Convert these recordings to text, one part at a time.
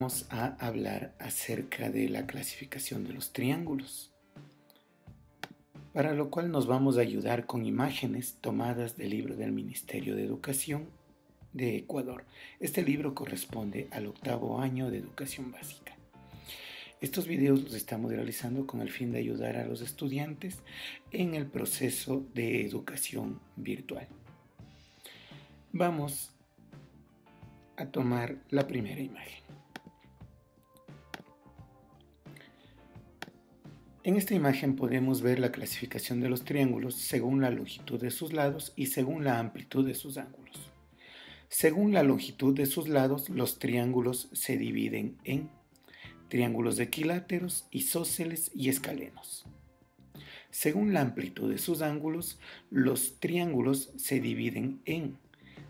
Vamos a hablar acerca de la clasificación de los triángulos, para lo cual nos vamos a ayudar con imágenes tomadas del libro del Ministerio de Educación de Ecuador. Este libro corresponde al 8º año de educación básica. Estos videos los estamos realizando con el fin de ayudar a los estudiantes en el proceso de educación virtual. Vamos a tomar la primera imagen. En esta imagen podemos ver la clasificación de los triángulos según la longitud de sus lados y según la amplitud de sus ángulos. Según la longitud de sus lados, los triángulos se dividen en triángulos equiláteros, isósceles y escalenos. Según la amplitud de sus ángulos, los triángulos se dividen en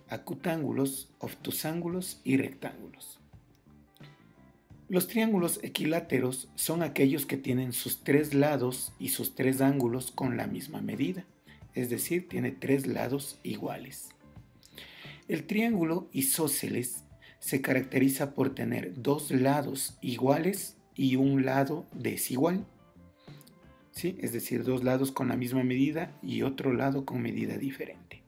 acutángulos, obtusángulos y rectángulos. Los triángulos equiláteros son aquellos que tienen sus 3 lados y sus 3 ángulos con la misma medida, es decir, tiene 3 lados iguales. El triángulo isósceles se caracteriza por tener 2 lados iguales y un lado desigual, ¿sí? Es decir, 2 lados con la misma medida y otro lado con medida diferente.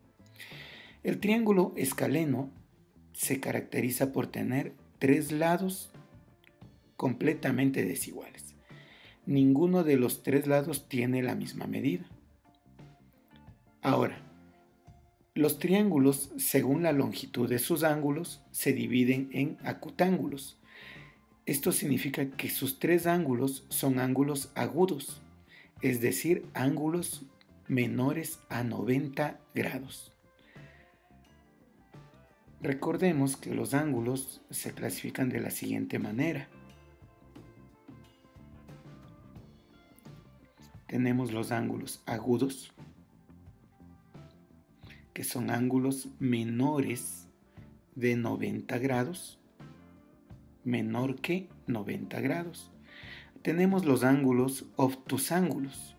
El triángulo escaleno se caracteriza por tener 3 lados completamente desiguales. Ninguno de los 3 lados tiene la misma medida. Ahora, los triángulos, según la longitud de sus ángulos, se dividen en acutángulos. Esto significa que sus 3 ángulos son ángulos agudos, es decir, ángulos menores a 90 grados. Recordemos que los ángulos se clasifican de la siguiente manera. Tenemos los ángulos agudos, que son ángulos menores de 90 grados, menor que 90 grados. Tenemos los ángulos obtusángulos.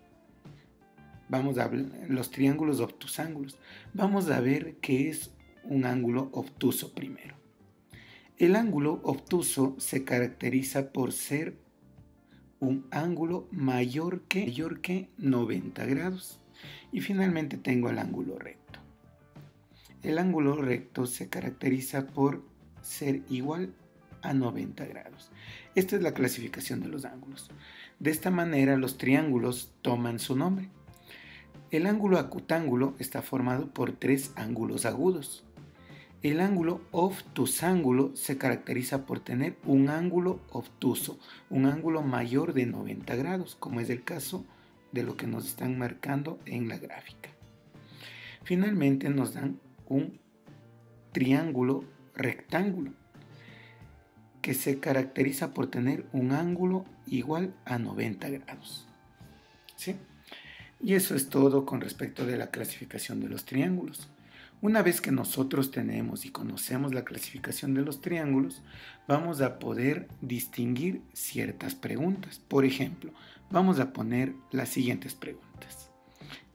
Vamos a ver los triángulos obtusángulos. Vamos a ver qué es un ángulo obtuso primero. El ángulo obtuso se caracteriza por ser un ángulo mayor que 90 grados. Y finalmente tengo el ángulo recto. El ángulo recto se caracteriza por ser igual a 90 grados. Esta es la clasificación de los ángulos. De esta manera los triángulos toman su nombre. El ángulo acutángulo está formado por 3 ángulos agudos. El ángulo obtusángulo se caracteriza por tener un ángulo obtuso, un ángulo mayor de 90 grados, como es el caso de lo que nos están marcando en la gráfica. Finalmente nos dan un triángulo rectángulo, que se caracteriza por tener un ángulo igual a 90 grados. ¿Sí? Y eso es todo con respecto de la clasificación de los triángulos. Una vez que nosotros tenemos y conocemos la clasificación de los triángulos, vamos a poder distinguir ciertas preguntas. Por ejemplo, vamos a poner las siguientes preguntas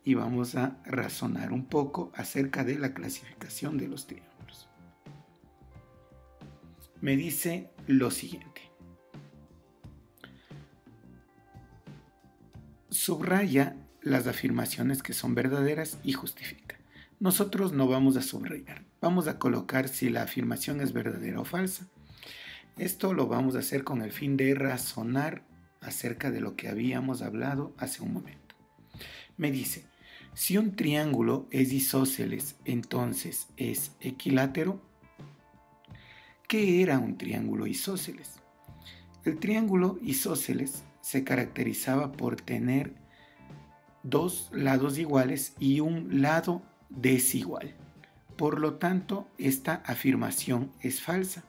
y vamos a razonar un poco acerca de la clasificación de los triángulos. Me dice lo siguiente. Subraya las afirmaciones que son verdaderas y justifica. Nosotros no vamos a subrayar, vamos a colocar si la afirmación es verdadera o falsa. Esto lo vamos a hacer con el fin de razonar acerca de lo que habíamos hablado hace un momento. Me dice, si un triángulo es isósceles, entonces es equilátero. ¿Qué era un triángulo isósceles? El triángulo isósceles se caracterizaba por tener 2 lados iguales y un lado desigual. Por lo tanto, esta afirmación es falsa,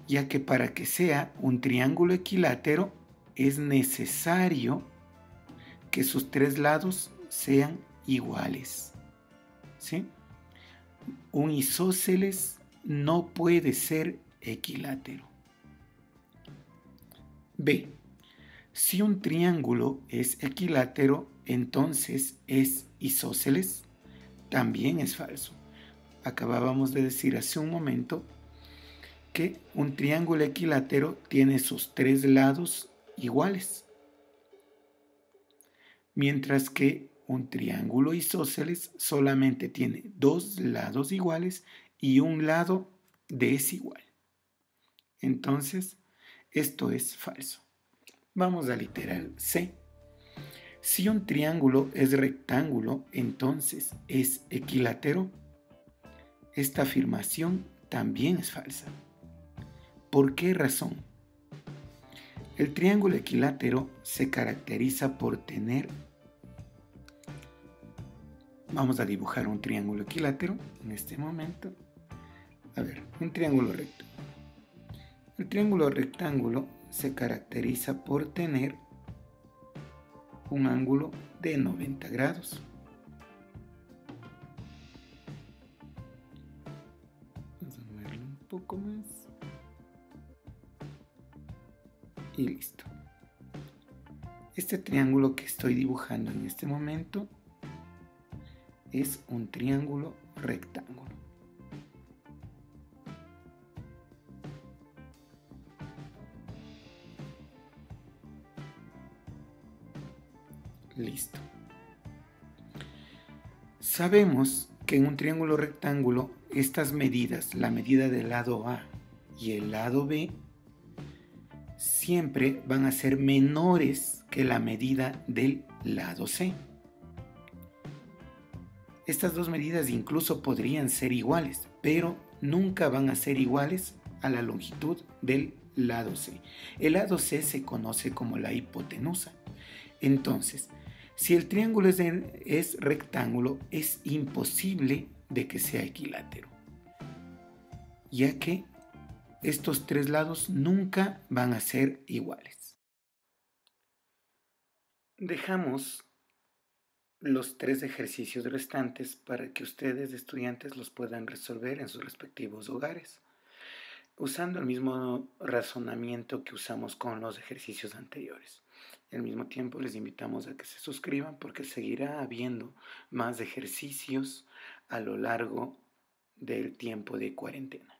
ya que para que sea un triángulo equilátero es necesario que sus 3 lados sean iguales. ¿Sí? Un isósceles no puede ser equilátero. B. Si un triángulo es equilátero, entonces es isósceles. También es falso. Acabábamos de decir hace un momento que un triángulo equilátero tiene sus tres lados iguales, mientras que un triángulo isósceles solamente tiene dos lados iguales y un lado desigual. Entonces, esto es falso. Vamos al literal C. Si un triángulo es rectángulo, entonces es equilátero. Esta afirmación también es falsa. ¿Por qué razón? El triángulo equilátero se caracteriza por tener... Vamos a dibujar un triángulo equilátero en este momento. A ver, un triángulo recto. El triángulo rectángulo se caracteriza por tener un ángulo de 90 grados. Vamos a moverlo un poco más. Y listo. Este triángulo que estoy dibujando en este momento es un triángulo rectángulo. Listo. Sabemos que en un triángulo rectángulo estas medidas, la medida del lado A y el lado B, siempre van a ser menores que la medida del lado C. Estas dos medidas incluso podrían ser iguales, pero nunca van a ser iguales a la longitud del lado C. El lado C se conoce como la hipotenusa. Entonces, si el triángulo es rectángulo, es imposible de que sea equilátero, ya que estos tres lados nunca van a ser iguales. Dejamos los tres ejercicios restantes para que ustedes, estudiantes, los puedan resolver en sus respectivos hogares, usando el mismo razonamiento que usamos con los ejercicios anteriores. Al mismo tiempo les invitamos a que se suscriban porque seguirá habiendo más ejercicios a lo largo del tiempo de cuarentena.